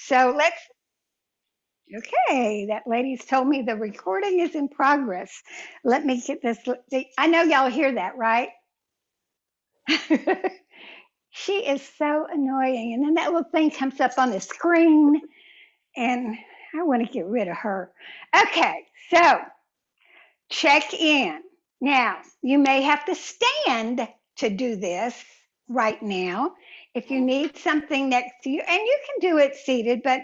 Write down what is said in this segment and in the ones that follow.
So okay, that lady's told me the recording is in progress. Let me get this. I know y'all hear that, right? She is so annoying. And then that little thing comes up on the screen, and I want to get rid of her. Okay, so check in. Now, you may have to stand to do this right now if you need something next to you, and you can do it seated, but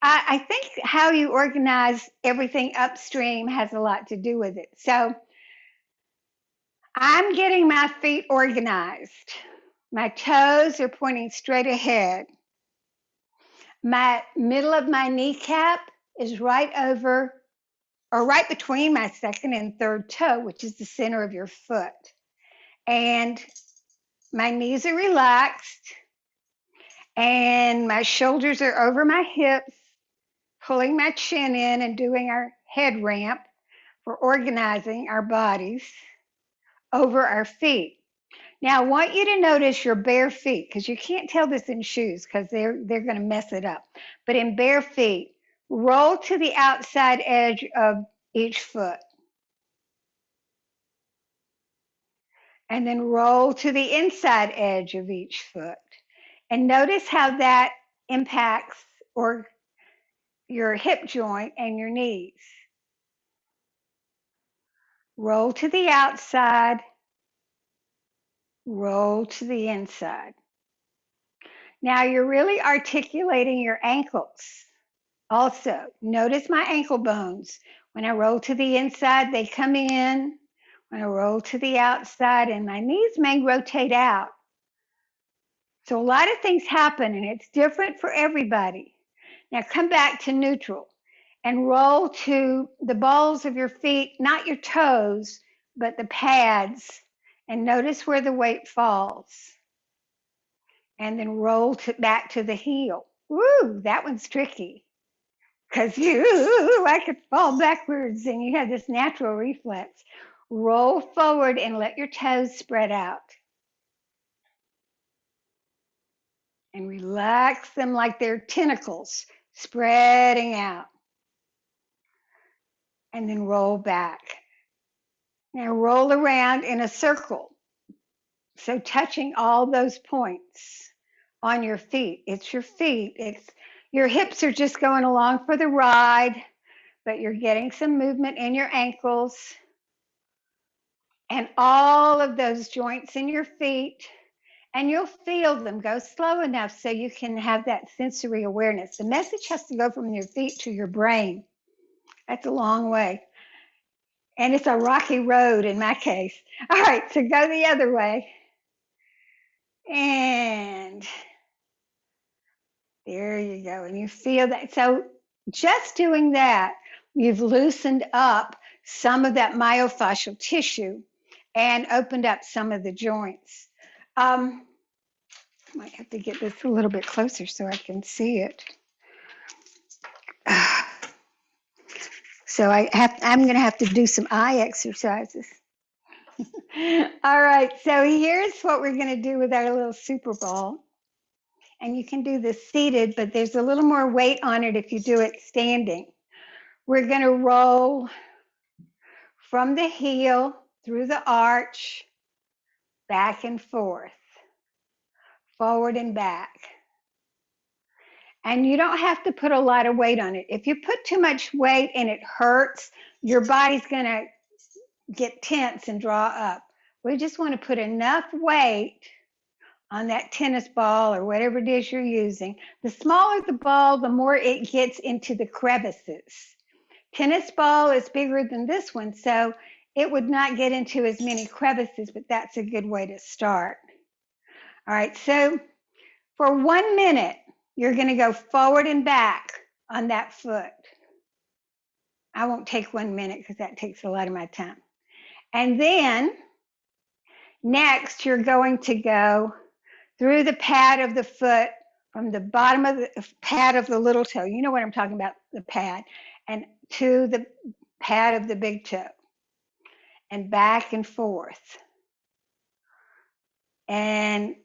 I think how you organize everything upstream has a lot to do with it. So I'm getting my feet organized. My toes are pointing straight ahead. My middle of my kneecap is right over or right between my second and third toe, which is the center of your foot. And my knees are relaxed and my shoulders are over my hips, pulling my chin in and doing our head ramp for organizing our bodies over our feet. Now, I want you to notice your bare feet because you can't tell this in shoes because they're going to mess it up. But in bare feet, roll to the outside edge of each foot and then roll to the inside edge of each foot. And notice how that impacts or your hip joint and your knees. Roll to the outside, roll to the inside. Now you're really articulating your ankles. Also, notice my ankle bones. When I roll to the inside, they come in. When I roll to the outside, and my knees may rotate out. So a lot of things happen, and it's different for everybody. Now come back to neutral and roll to the balls of your feet, not your toes, but the pads, and notice where the weight falls. And then roll back to the heel. Woo, that one's tricky because I could fall backwards and you have this natural reflex. Roll forward and let your toes spread out. And relax them like they're tentacles spreading out. And then roll back. Now roll around in a circle. So touching all those points on your feet. It's your feet. It's your hips are just going along for the ride, but you're getting some movement in your ankles and all of those joints in your feet, and you'll feel them. Go slow enough so you can have that sensory awareness. The message has to go from your feet to your brain. That's a long way. And it's a rocky road in my case. All right, so go the other way. And there you go. And you feel that. So just doing that, you've loosened up some of that myofascial tissue and opened up some of the joints. I might have to get this a little bit closer so I can see it. So I'm going to have to do some eye exercises. All right, so here's what we're going to do with our little super ball. And you can do this seated, but there's a little more weight on it if you do it standing. We're going to roll from the heel through the arch, back and forth, forward and back. And you don't have to put a lot of weight on it. If you put too much weight and it hurts, your body's going to get tense and draw up. We just want to put enough weight on that tennis ball or whatever it is you're using. The smaller the ball, the more it gets into the crevices. Tennis ball is bigger than this one, so it would not get into as many crevices, but that's a good way to start. All right, so for 1 minute, you're going to go forward and back on that foot. I won't take 1 minute because that takes a lot of my time. And then next, you're going to go through the pad of the foot from the bottom of the pad of the little toe. You know what I'm talking about, the pad, and to the pad of the big toe, and back and forth. And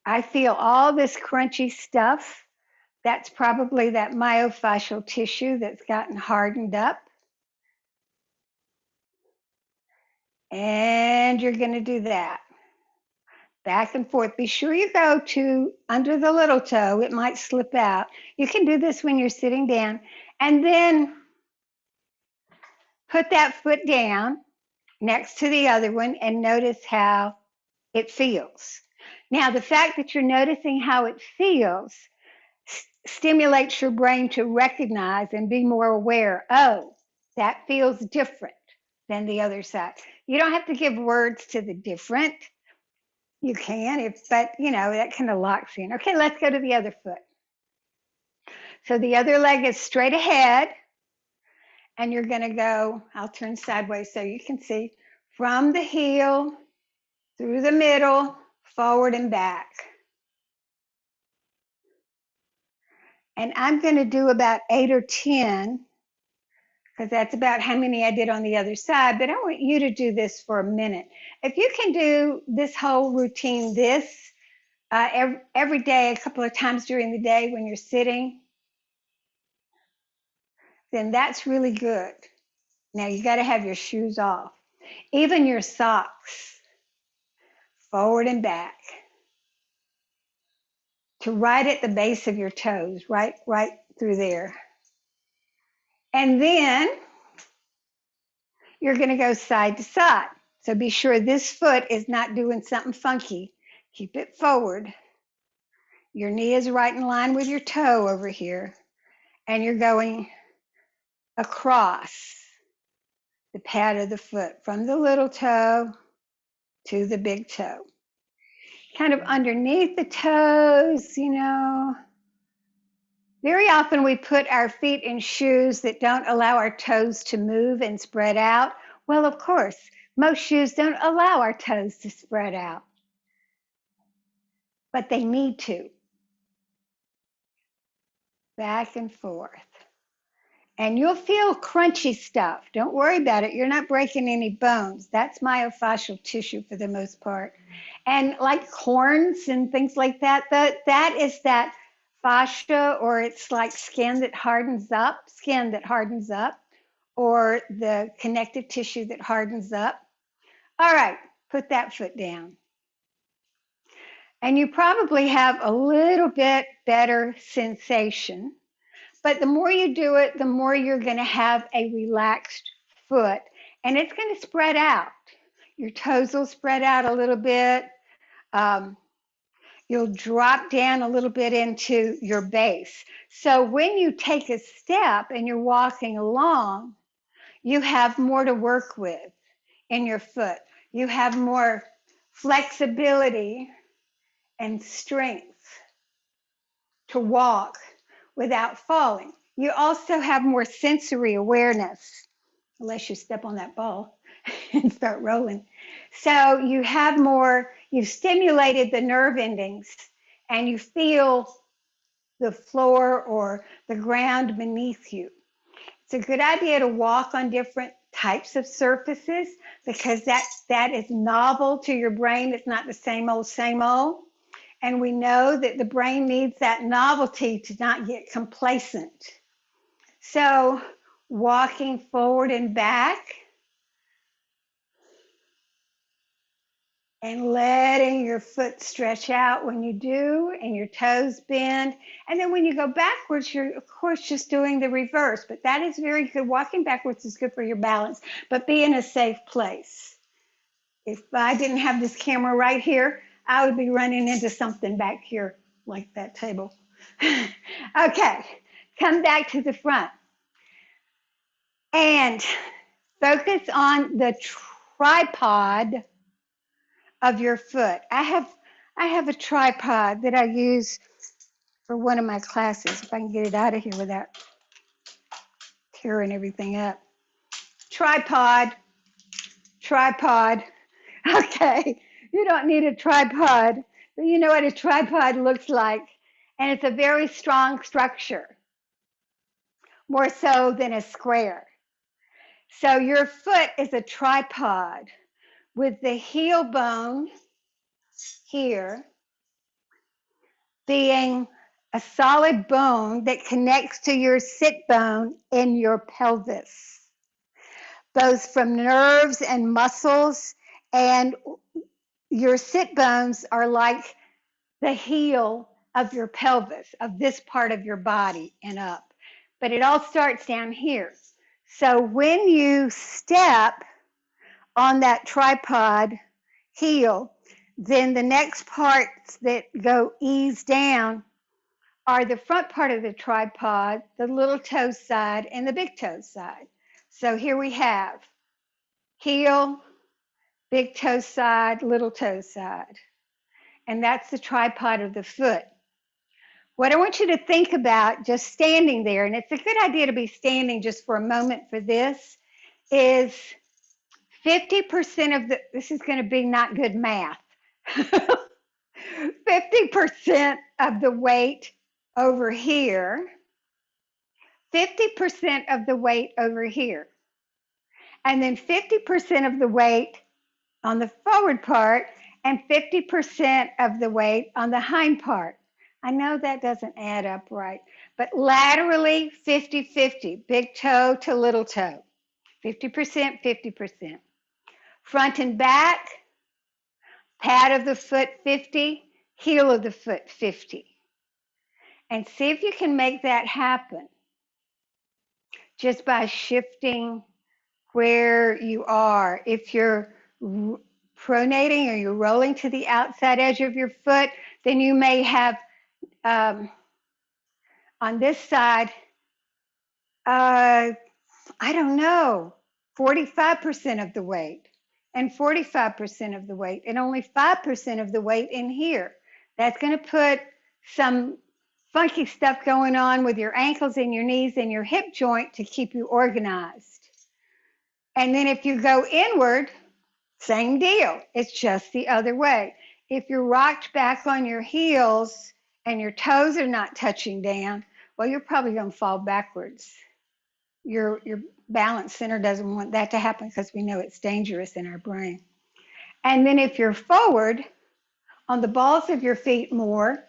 I feel all this crunchy stuff That's probably that myofascial tissue that's gotten hardened up. And you're going to do that. Back and forth. Be sure you go to under the little toe. It might slip out. You can do this when you're sitting down. And then put that foot down next to the other one and notice how it feels. Now, the fact that you're noticing how it feels stimulates your brain to recognize and be more aware. Oh, that feels different than the other side. You don't have to give words to the different. You can, but that kind of locks in. Okay, let's go to the other foot. So the other leg is straight ahead, and you're going to go, I'll turn sideways so you can see, from the heel, through the middle, forward and back. And I'm going to do about 8 or 10, because that's about how many I did on the other side, but I want you to do this for a minute. If you can do this whole routine, every day, a couple of times during the day when you're sitting, then that's really good. Now you got to have your shoes off, even your socks, forward and back, to right at the base of your toes, right through there. And then you're going to go side to side. So be sure this foot is not doing something funky. Keep it forward. Your knee is right in line with your toe over here. And you're going across the pad of the foot from the little toe to the big toe. Kind of underneath the toes, Very often we put our feet in shoes that don't allow our toes to move and spread out. Well, of course, most shoes don't allow our toes to spread out, but they need to. Back and forth. And you'll feel crunchy stuff. Don't worry about it. You're not breaking any bones. That's myofascial tissue for the most part. And like corns and things like that, that is that fascia, or it's like skin that hardens up, or the connective tissue that hardens up. All right, put that foot down. And you probably have a little bit better sensation. But the more you do it, the more you're going to have a relaxed foot. And it's going to spread out. Your toes will spread out a little bit. You'll drop down a little bit into your base. So when you take a step and you're walking along, you have more to work with in your foot. You have more flexibility and strength to walk without falling. You also have more sensory awareness, unless you step on that ball and start rolling. So you've stimulated the nerve endings, and you feel the floor or the ground beneath you. It's a good idea to walk on different types of surfaces, because that is novel to your brain. It's not the same old, same old. And we know that the brain needs that novelty to not get complacent. So walking forward and back and letting your foot stretch out when you do, and your toes bend. And then when you go backwards, you're of course just doing the reverse, but that is very good. Walking backwards is good for your balance, but be in a safe place. If I didn't have this camera right here, I would be running into something back here like that table. Okay, come back to the front and focus on the tripod of your foot. I have a tripod that I use for one of my classes, if I can get it out of here without tearing everything up. Tripod. Okay, you don't need a tripod, but you know what a tripod looks like, and it's a very strong structure, more so than a square. So your foot is a tripod with the heel bone here being a solid bone that connects to your sit bone in your pelvis, both from nerves and muscles. And your sit bones are like the heel of your pelvis, of this part of your body and up. But it all starts down here. So when you step on that tripod heel, then the next parts that go ease down are the front part of the tripod, the little toe side, and the big toe side. So here we have heel, big toe side, little toe side. And that's the tripod of the foot. What I want you to think about just standing there, and it's a good idea to be standing just for a moment for this, is 50% of this is going to be not good math. 50% of the weight over here, 50% of the weight over here, and then 50% of the weight on the forward part and 50% of the weight on the hind part. I know that doesn't add up right, but laterally 50-50, big toe to little toe, 50%, 50%. Front and back, pad of the foot 50, heel of the foot 50. And see if you can make that happen just by shifting where you are. If you're pronating or you're rolling to the outside edge of your foot, then you may have on this side, I don't know, 45% of the weight and 45% of the weight and only 5% of the weight in here. That's going to put some funky stuff going on with your ankles and your knees and your hip joint to keep you organized. And then if you go inward, same deal. It's just the other way. If you're rocked back on your heels and your toes are not touching down, well, you're probably going to fall backwards. Your balance center doesn't want that to happen because we know it's dangerous in our brain. And then if you're forward on the balls of your feet more,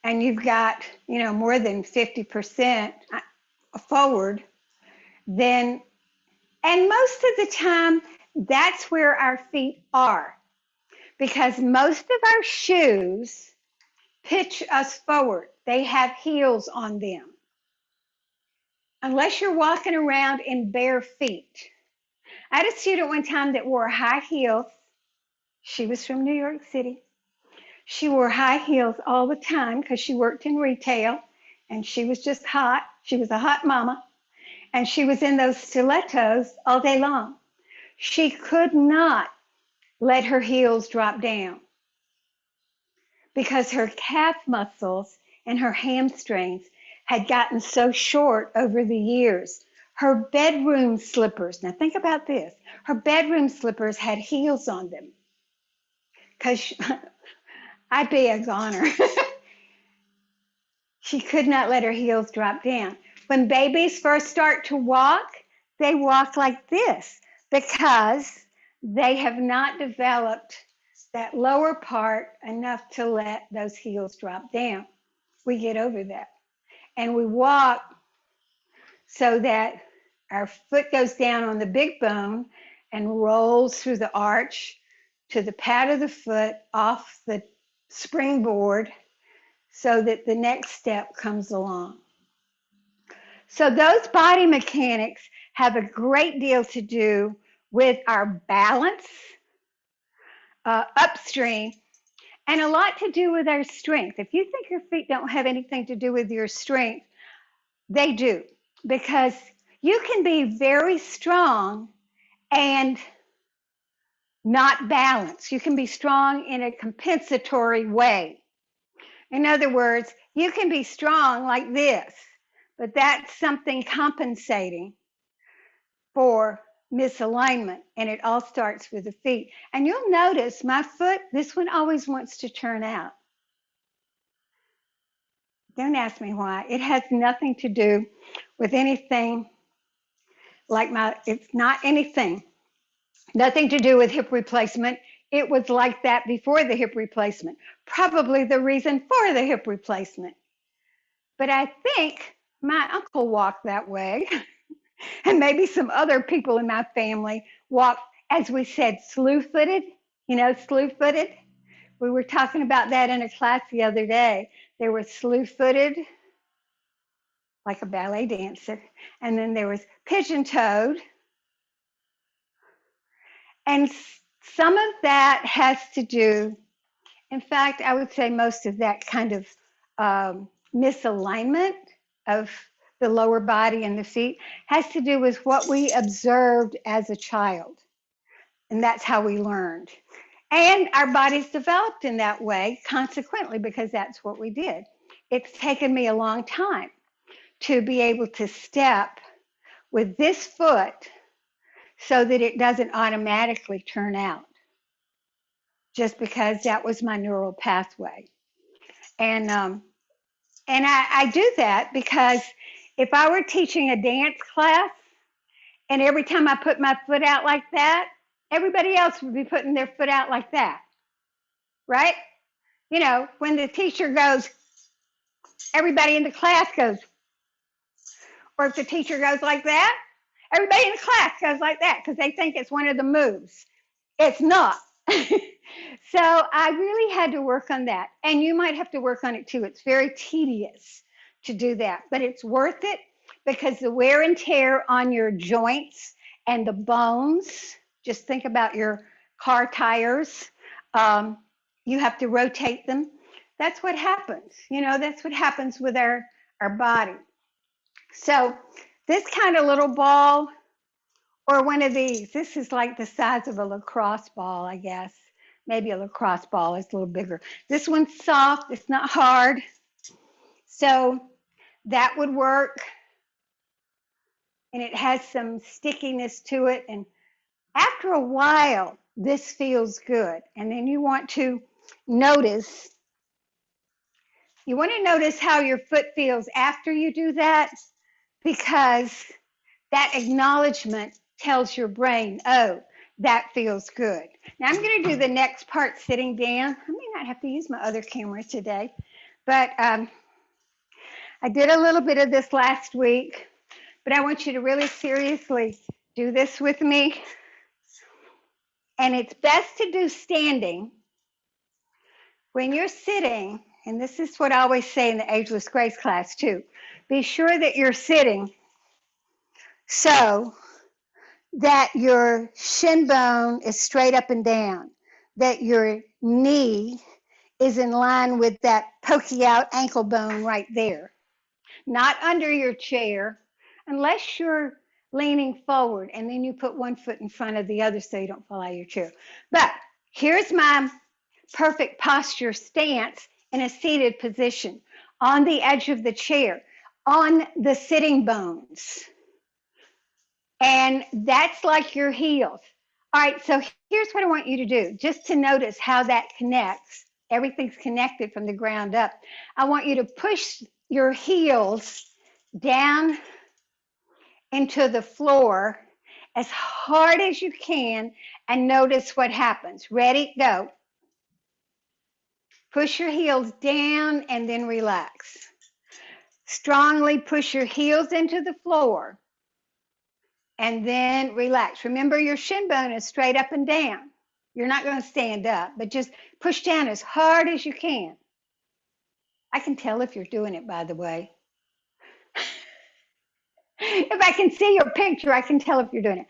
and you've got, more than 50% forward, then, and most of the time, that's where our feet are, because most of our shoes pitch us forward. They have heels on them. Unless you're walking around in bare feet. I had a student one time that wore high heels. She was from New York City. She wore high heels all the time because she worked in retail and she was just hot. She was a hot mama. And she was in those stilettos all day long. She could not let her heels drop down because her calf muscles and her hamstrings had gotten so short over the years. Her bedroom slippers, now think about this, her bedroom slippers had heels on them because I'd be a goner. She could not let her heels drop down. When babies first start to walk, they walk like this because they have not developed that lower part enough to let those heels drop down. We get over that. And we walk so that our foot goes down on the big bone and rolls through the arch to the pad of the foot off the springboard so that the next step comes along. So those body mechanics have a great deal to do with our balance upstream and a lot to do with our strength. If you think your feet don't have anything to do with your strength, they do, because you can be very strong and not balanced. You can be strong in a compensatory way. In other words, you can be strong like this, but that's something compensating for misalignment, and it all starts with the feet. And you'll notice my foot, this one always wants to turn out. Don't ask me why. It has nothing to do with anything like it's not anything. Nothing to do with hip replacement. It was like that before the hip replacement. Probably the reason for the hip replacement. But I think my uncle walked that way, and maybe some other people in my family walked, as we said, slew footed. You know, slew footed. We were talking about that in a class the other day. There was slew footed, like a ballet dancer, and then there was pigeon toed. And some of that has to do, in fact, I would say most of that kind of misalignment of the lower body and the feet has to do with what we observed as a child. And that's how we learned. And our bodies developed in that way, consequently, because that's what we did. It's taken me a long time to be able to step with this foot so that it doesn't automatically turn out, just because that was my neural pathway. And I do that because if I were teaching a dance class and every time I put my foot out like that, everybody else would be putting their foot out like that, right? You know, when the teacher goes, everybody in the class goes, or if the teacher goes like that, everybody in the class goes like that because they think it's one of the moves. It's not. So I really had to work on that. And you might have to work on it too. It's very tedious to do that, but it's worth it because the wear and tear on your joints and the bones, just think about your car tires. You have to rotate them. That's what happens. You know, that's what happens with our body. So this kind of little ball, or one of these, this is like the size of a lacrosse ball, I guess. Maybe a lacrosse ball is a little bigger. This one's soft, it's not hard. So that would work. And it has some stickiness to it. And after a while, this feels good. And then you want to notice, how your foot feels after you do that, because that acknowledgement tells your brain, oh, that feels good. Now I'm going to do the next part sitting down. I may not have to use my other camera today, but I did a little bit of this last week, but I want you to really seriously do this with me. And it's best to do standing. When you're sitting, and this is what I always say in the Ageless Grace class too, be sure that you're sitting so that your shin bone is straight up and down, that your knee is in line with that pokey out ankle bone right there, not under your chair, unless you're leaning forward and then you put one foot in front of the other so you don't fall out of your chair. But here's my perfect posture stance in a seated position on the edge of the chair, on the sitting bones. And that's like your heels. All right, so here's what I want you to do, just to notice how that connects. Everything's connected from the ground up. I want you to push your heels down into the floor as hard as you can and notice what happens. Ready? Go. Push your heels down and then relax. Strongly push your heels into the floor and then relax. Remember, your shin bone is straight up and down. You're not going to stand up, but just push down as hard as you can. I can tell if you're doing it, by the way. If I can see your picture, I can tell if you're doing it.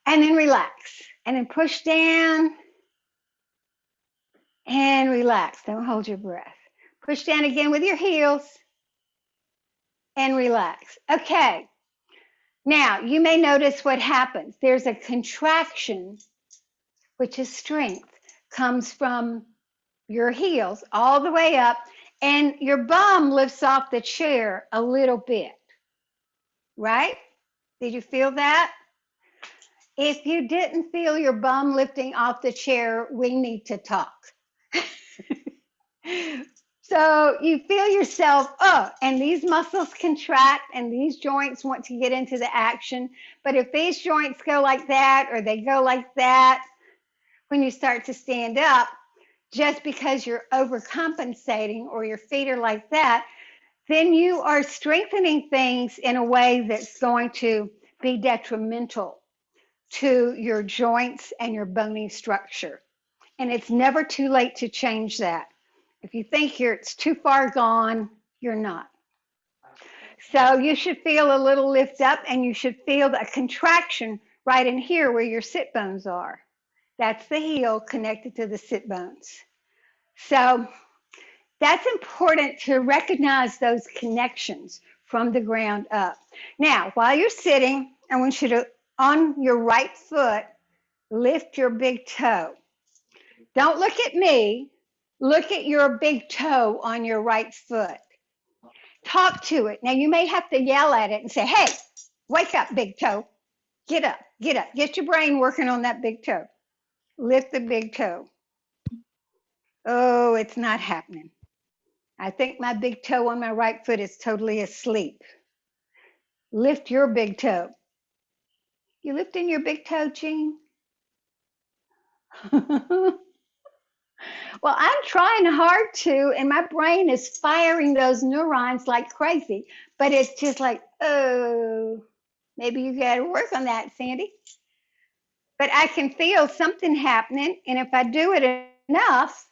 And then relax. And then push down and relax. Don't hold your breath. Push down again with your heels and relax. Okay. Now, you may notice what happens. There's a contraction, which is strength, comes from your heels all the way up, and your bum lifts off the chair a little bit, right? Did you feel that? If you didn't feel your bum lifting off the chair, we need to talk. So you feel yourself, oh, and these muscles contract and these joints want to get into the action. But if these joints go like that or they go like that, when you start to stand up, just because you're overcompensating or your feet are like that, then you are strengthening things in a way that's going to be detrimental to your joints and your bony structure. And it's never too late to change that. If you think it's too far gone, you're not. So you should feel a little lift up, and you should feel a contraction right in here where your sit bones are. That's the heel connected to the sit bones. So that's important to recognize those connections from the ground up. Now, while you're sitting, I want you to, on your right foot, lift your big toe. Don't look at me. Look at your big toe on your right foot. Talk to it. Now, you may have to yell at it and say, hey, wake up, big toe. Get up, get up. Get your brain working on that big toe. Lift the big toe. Oh, it's not happening. I think my big toe on my right foot is totally asleep. Lift your big toe. You lifting your big toe, Jean? Well, I'm trying hard to, and my brain is firing those neurons like crazy. But it's just like, oh, maybe you got to work on that, Sandy. But I can feel something happening. And if I do it enough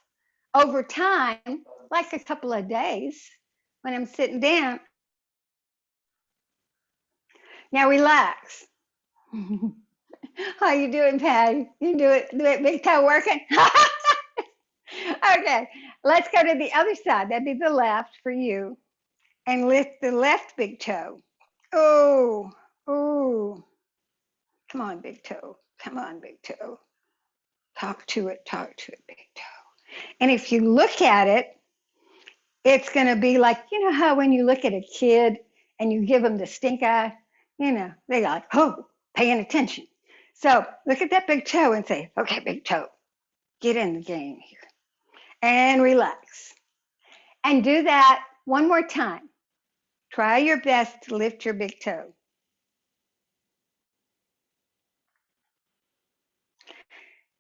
over time, like a couple of days, when I'm sitting down, now relax. How you doing, Patty? You do it, big toe working? Okay, let's go to the other side. That'd be the left for you. And lift the left big toe. Oh, oh. Come on, big toe. Come on, big toe. Talk to it, big toe. And if you look at it, it's going to be like, you know how when you look at a kid and you give them the stink eye, they go like, oh, paying attention. So look at that big toe and say, okay, big toe, get in the game here and relax. And do that one more time. Try your best to lift your big toe.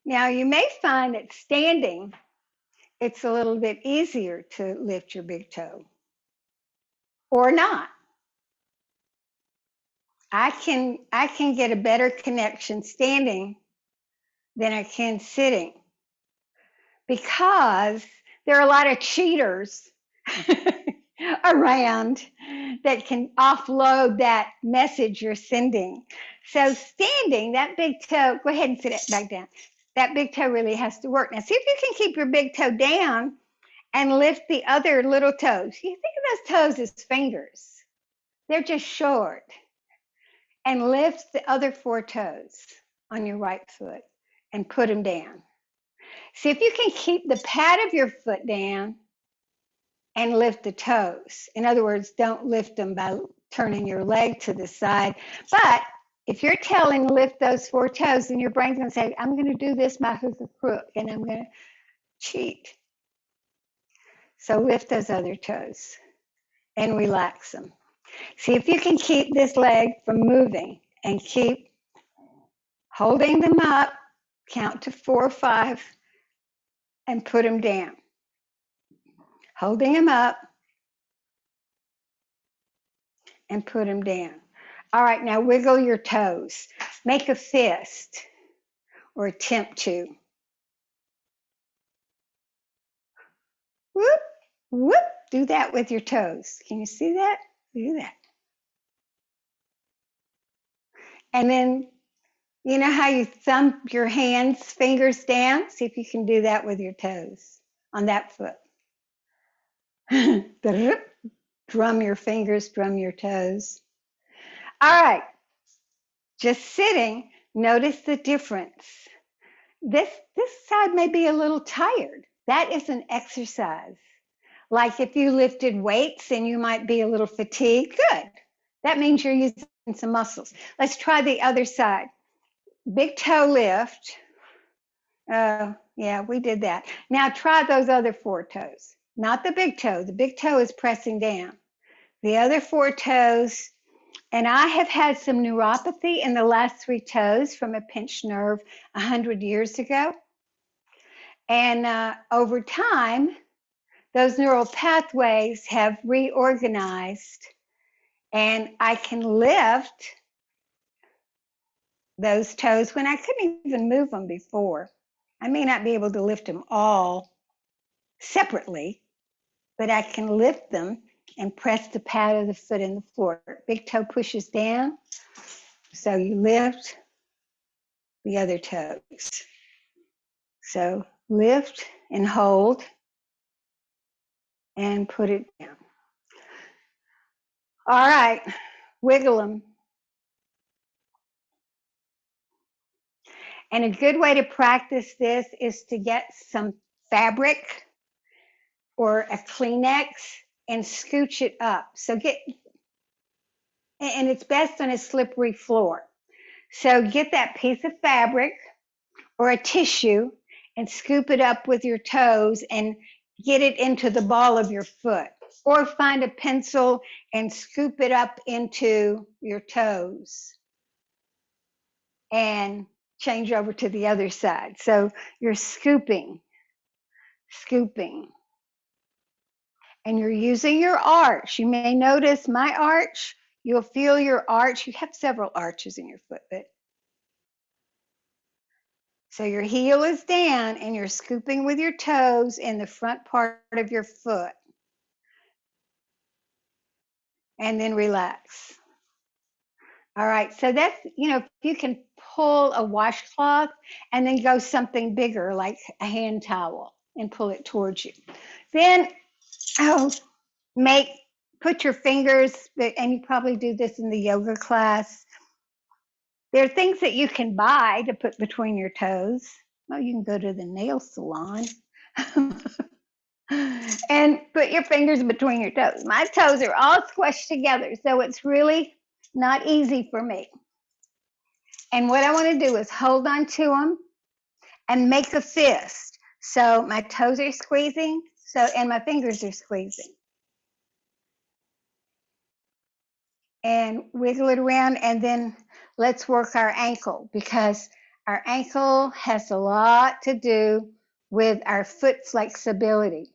Now you may find that standing, it's a little bit easier to lift your big toe or not. I can get a better connection standing than I can sitting because there are a lot of cheaters around that can offload that message you're sending. So standing, that big toe, go ahead and sit it back down. That big toe really has to work. Now see if you can keep your big toe down and lift the other little toes. You think of those toes as fingers. They're just short. And lift the other 4 toes on your right foot and put them down. See if you can keep the pad of your foot down and lift the toes. In other words, don't lift them by turning your leg to the side. But if you're telling lift those 4 toes, then your brain's going to say, I'm going to do this by hook or crook, and I'm going to cheat. So lift those other toes and relax them. See if you can keep this leg from moving and keep holding them up, count to 4 or 5, and put them down. Holding them up and put them down. All right, now wiggle your toes. Make a fist or attempt to. Whoop, whoop. Do that with your toes. Can you see that? Do that. And then, you know how you thump your hands, fingers down? See if you can do that with your toes on that foot. Drum your fingers, drum your toes. All right, just sitting, notice the difference. This side may be a little tired. That is an exercise. Like if you lifted weights and you might be a little fatigued, good. That means you're using some muscles. Let's try the other side. Big toe lift. Yeah, we did that. Now try those other 4 toes. Not the big toe. The big toe is pressing down. The other 4 toes, and I have had some neuropathy in the last 3 toes from a pinched nerve 100 years ago. And over time, those neural pathways have reorganized, and I can lift those toes when I couldn't even move them before. I may not be able to lift them all separately, but I can lift them and press the pad of the foot in the floor. Big toe pushes down, so you lift the other toes. So lift and hold and put it down. All right, wiggle them. And a good way to practice this is to get some fabric or a Kleenex and scooch it up. So and it's best on a slippery floor. So get that piece of fabric or a tissue and scoop it up with your toes and get it into the ball of your foot. Or find a pencil and scoop it up into your toes and change over to the other side. So you're scooping, and you're using your arch. You may notice my arch. You'll feel your arch. You have several arches in your foot, but so your heel is down and you're scooping with your toes in the front part of your foot. And then relax. All right, so that's, if you can pull a washcloth and then go something bigger like a hand towel and pull it towards you. Then put your fingers, and you probably do this in the yoga class. There are things that you can buy to put between your toes. Well, you can go to the nail salon and put your fingers between your toes. My toes are all squished together, so it's really not easy for me. And what I want to do is hold on to them and make a fist. So my toes are squeezing, and my fingers are squeezing. And wiggle it around, and then let's work our ankle, because our ankle has a lot to do with our foot flexibility.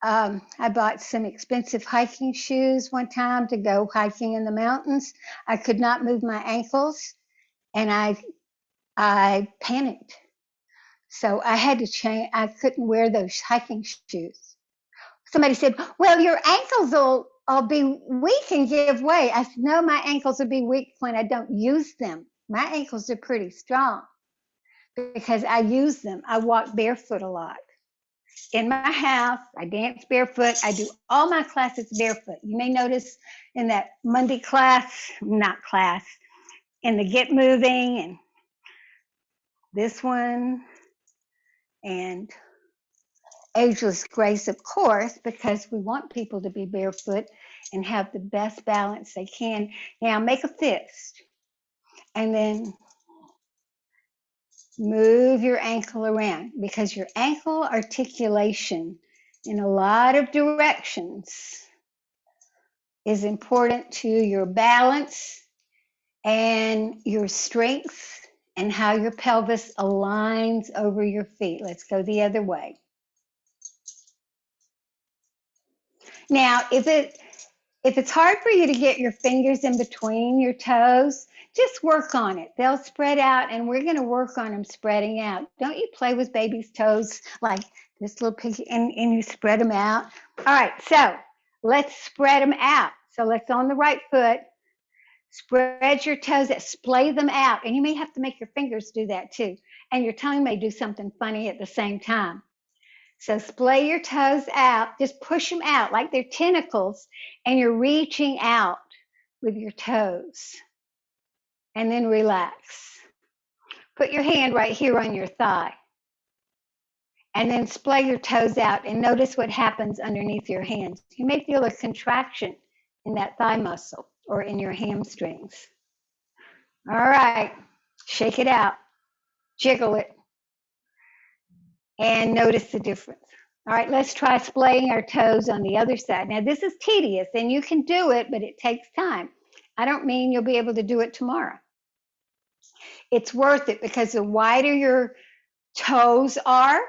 I bought some expensive hiking shoes one time to go hiking in the mountains. I could not move my ankles, and I panicked. So I had to change. I couldn't wear those hiking shoes. Somebody said, well, your ankles will be weak and give way. I said, no, my ankles will be weak when I don't use them. My ankles are pretty strong because I use them. I walk barefoot a lot. In my house, I dance barefoot. I do all my classes barefoot. You may notice in that Monday in the Get Moving and this one and Ageless Grace, of course, because we want people to be barefoot and have the best balance they can. Now make a fist and then move your ankle around, because your ankle articulation in a lot of directions is important to your balance and your strength and how your pelvis aligns over your feet. Let's go the other way. Now, if it's hard for you to get your fingers in between your toes, just work on it. They'll spread out, and we're going to work on them spreading out. Don't you play with baby's toes like this little piggy, and you spread them out? All right, so let's spread them out. So let's, on the right foot, spread your toes, splay them out. And you may have to make your fingers do that too. And your tongue may do something funny at the same time. So splay your toes out, just push them out like they're tentacles, and you're reaching out with your toes. And then relax. Put your hand right here on your thigh. And then splay your toes out and notice what happens underneath your hands. You may feel a contraction in that thigh muscle or in your hamstrings. All right, shake it out, jiggle it, and notice the difference. All right, let's try splaying our toes on the other side. Now, this is tedious, and you can do it, but it takes time. I don't mean you'll be able to do it tomorrow. It's worth it, because the wider your toes are,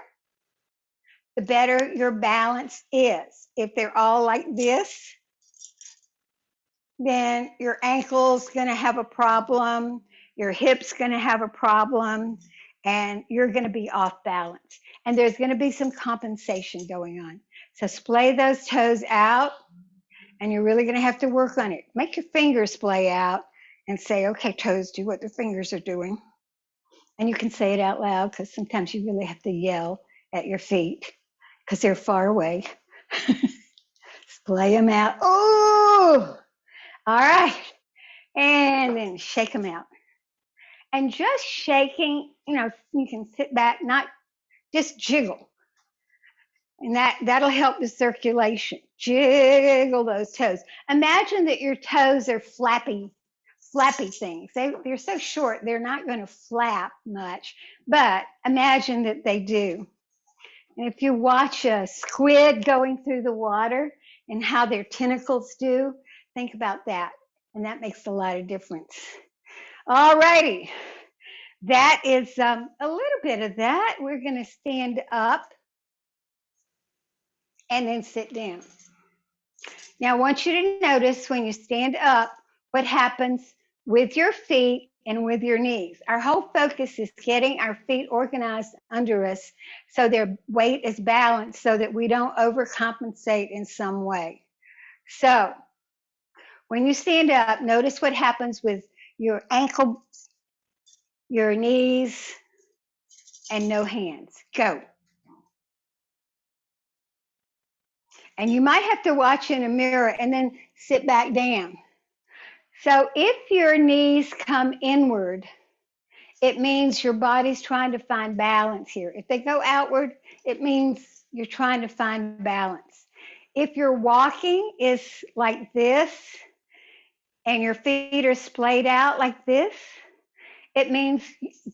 the better your balance is. If they're all like this, then your ankle's going to have a problem, your hip's going to have a problem, and you're going to be off balance. And there's going to be some compensation going on. So splay those toes out, and you're really going to have to work on it. Make your fingers splay out and say, okay, toes, do what the fingers are doing. And you can say it out loud because sometimes you really have to yell at your feet because they're far away. Splay them out. Oh, all right. And then shake them out. And just shaking, you can sit back, not just jiggle. And that'll help the circulation. Jiggle those toes. Imagine that your toes are flappy things. They're so short, they're not going to flap much, but imagine that they do. And if you watch a squid going through the water and how their tentacles do, think about that. And that makes a lot of difference. All righty. That is a little bit of that. We're going to stand up and then sit down. Now, I want you to notice when you stand up what happens with your feet and with your knees. Our whole focus is getting our feet organized under us so their weight is balanced so that we don't overcompensate in some way. So, when you stand up, notice what happens with your ankle, your knees, and no hands. Go. And you might have to watch in a mirror and then sit back down. So if your knees come inward, it means your body's trying to find balance here. If they go outward, it means you're trying to find balance. If your walking is like this and your feet are splayed out like this, it means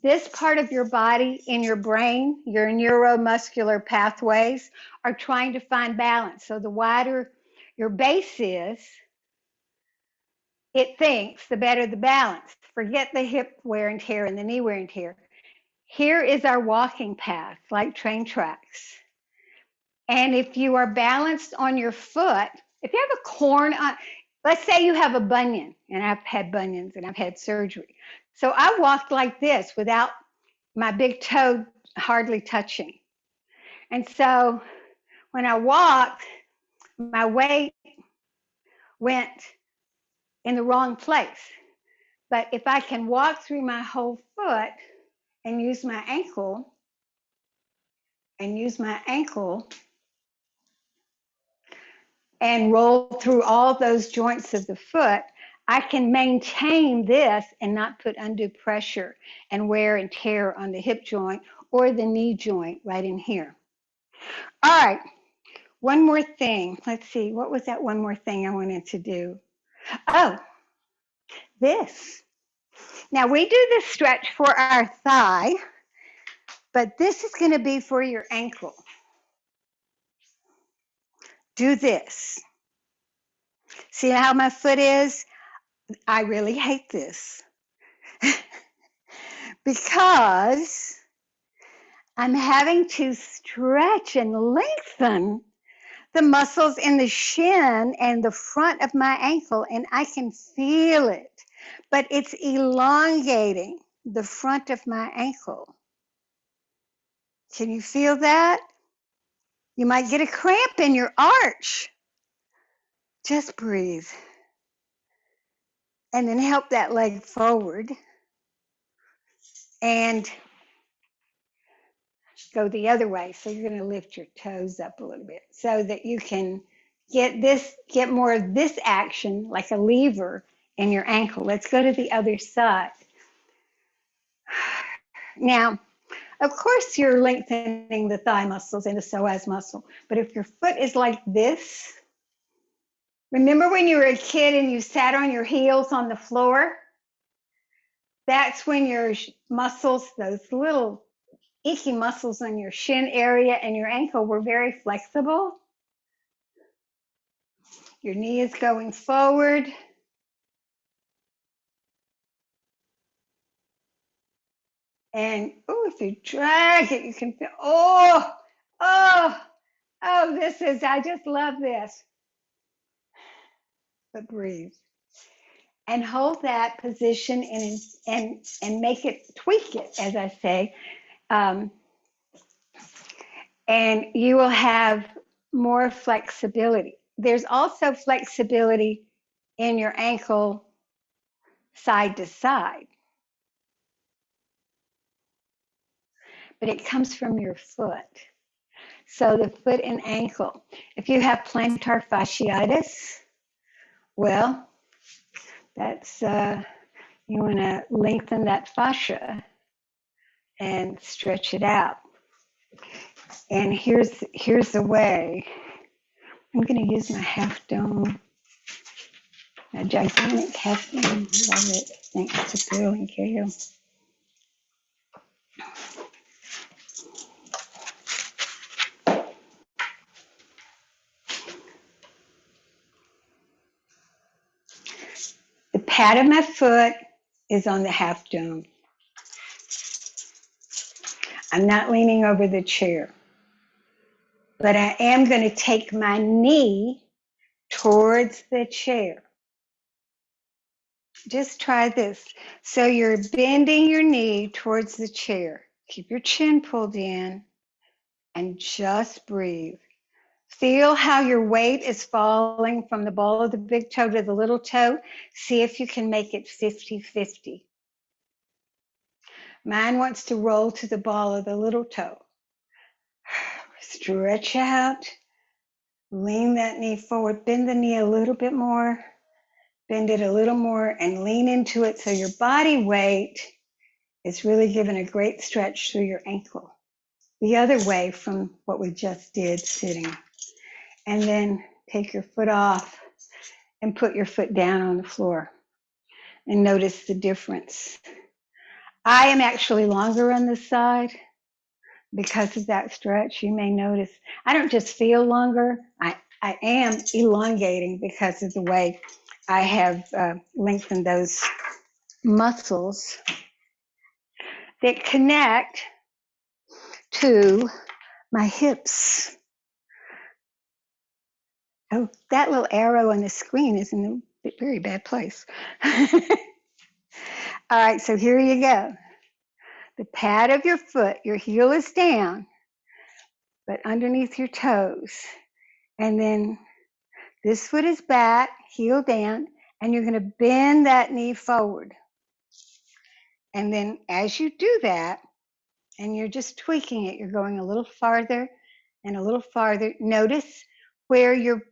this part of your body in your brain, your neuromuscular pathways, are trying to find balance. So the wider your base is, it thinks the better the balance. Forget the hip wear and tear and the knee wear and tear. Here is our walking path, like train tracks. And if you are balanced on your foot, if you have a corn on, let's say you have a bunion, and I've had bunions and I've had surgery. So I walked like this without my big toe hardly touching. And so when I walked, my weight went in the wrong place. But if I can walk through my whole foot and use my ankle, and roll through all those joints of the foot, I can maintain this and not put undue pressure and wear and tear on the hip joint or the knee joint right in here. All right, one more thing. Let's see, what was that one more thing I wanted to do? Oh, this. Now we do this stretch for our thigh, but this is going to be for your ankle. Do this. See how my foot is? I really hate this because I'm having to stretch and lengthen the muscles in the shin and the front of my ankle, and I can feel it, but it's elongating the front of my ankle. Can you feel that? You might get a cramp in your arch. Just breathe. And then help that leg forward and go the other way. So you're going to lift your toes up a little bit so that you can get more of this action like a lever in your ankle. Let's go to the other side. Now, of course, you're lengthening the thigh muscles and the psoas muscle, but if your foot is like this, remember when you were a kid and you sat on your heels on the floor? That's when your muscles, those little icky muscles on your shin area and your ankle were very flexible. Your knee is going forward. And if you drag it, you can feel, oh, Oh, I just love this. But breathe. And hold that position and make it, tweak it, as I say. Um, and you will have more flexibility. There's also flexibility in your ankle side to side, but it comes from your foot. So the foot and ankle. If you have plantar fasciitis, well, that's you want to lengthen that fascia and stretch it out. And here's the way. I'm going to use my half dome, a gigantic half dome. I love it. Thanks to Bill and Gail. The pad of my foot is on the half dome. I'm not leaning over the chair, but I am going to take my knee towards the chair. Just try this. So you're bending your knee towards the chair. Keep your chin pulled in and just breathe. Feel how your weight is falling from the ball of the big toe to the little toe. See if you can make it 50-50. Mine wants to roll to the ball of the little toe. Stretch out. Lean that knee forward. Bend the knee a little bit more. Bend it a little more and lean into it so your body weight is really giving a great stretch through your ankle. The other way from what we just did sitting. And then take your foot off and put your foot down on the floor and notice the difference. I am actually longer on this side because of that stretch. You may notice I don't just feel longer, I am elongating because of the way I have lengthened those muscles that connect to my hips. Oh, that little arrow on the screen is in a very bad place. All right, so here you go. The pad of your foot, your heel is down, but underneath your toes. And then this foot is back, heel down, and you're going to bend that knee forward. And then as you do that, and you're just tweaking it, you're going a little farther and a little farther. Notice where your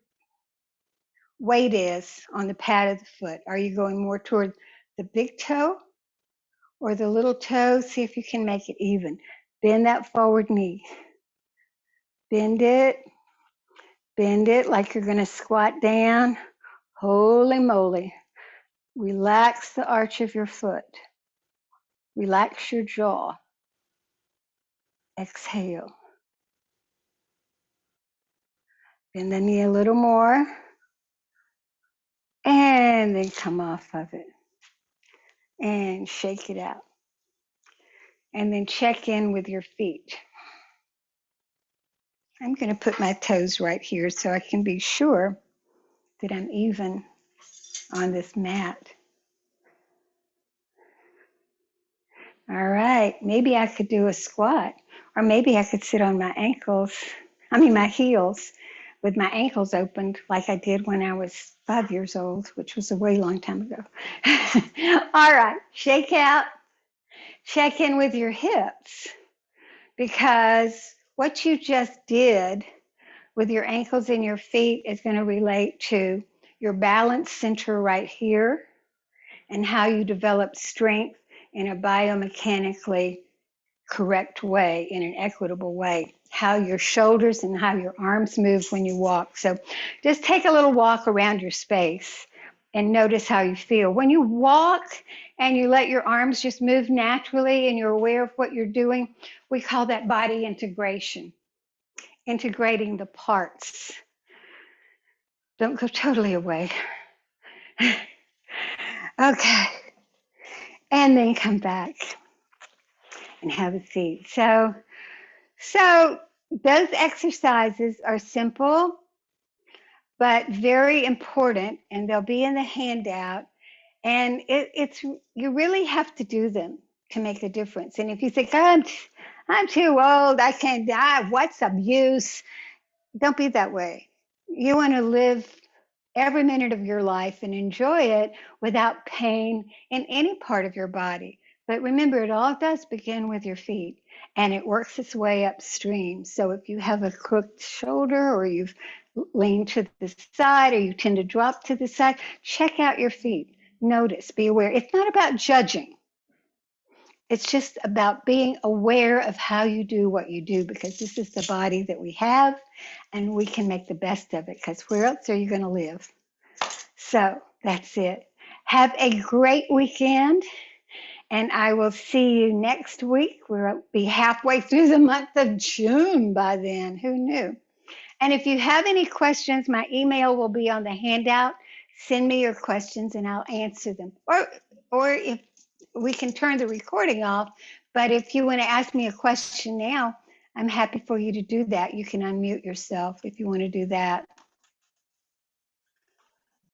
weight is on the pad of the foot. Are you going more toward the big toe or the little toe? See if you can make it even. Bend that forward knee. Bend it like you're going to squat down. Holy moly. Relax the arch of your foot. Relax your jaw. Exhale. Bend the knee a little more. And then come off of it. And shake it out. And then check in with your feet. I'm going to put my toes right here so I can be sure that I'm even on this mat. All right, maybe I could do a squat, or maybe I could sit on my heels with my ankles opened like I did when I was 5 years old, which was a way long time ago. All right, shake out, check in with your hips, because what you just did with your ankles and your feet is going to relate to your balance center right here and how you develop strength in a biomechanically correct way, in an equitable way, how your shoulders and how your arms move when you walk. So just take a little walk around your space and notice how you feel. When you walk and you let your arms just move naturally and you're aware of what you're doing, we call that body integration, integrating the parts. Don't go totally away. Okay. And then come back and have a seat. So Those exercises are simple but very important, and they'll be in the handout. And it's you really have to do them to make a difference. And if you think I'm too old, I can't die, what's the use? Don't be that way. You want to live every minute of your life and enjoy it without pain in any part of your body. But remember, it all does begin with your feet and it works its way upstream. So if you have a crooked shoulder or you've leaned to the side or you tend to drop to the side, check out your feet. Notice, be aware. It's not about judging. It's just about being aware of how you do what you do because this is the body that we have and we can make the best of it because where else are you going to live? So that's it. Have a great weekend, and I will see you next week. We'll be halfway through the month of June by then. Who knew? And if you have any questions, my email will be on the handout. Send me your questions and I'll answer them. Or if we can turn the recording off, but if you want to ask me a question now, I'm happy for you to do that. You can unmute yourself if you want to do that.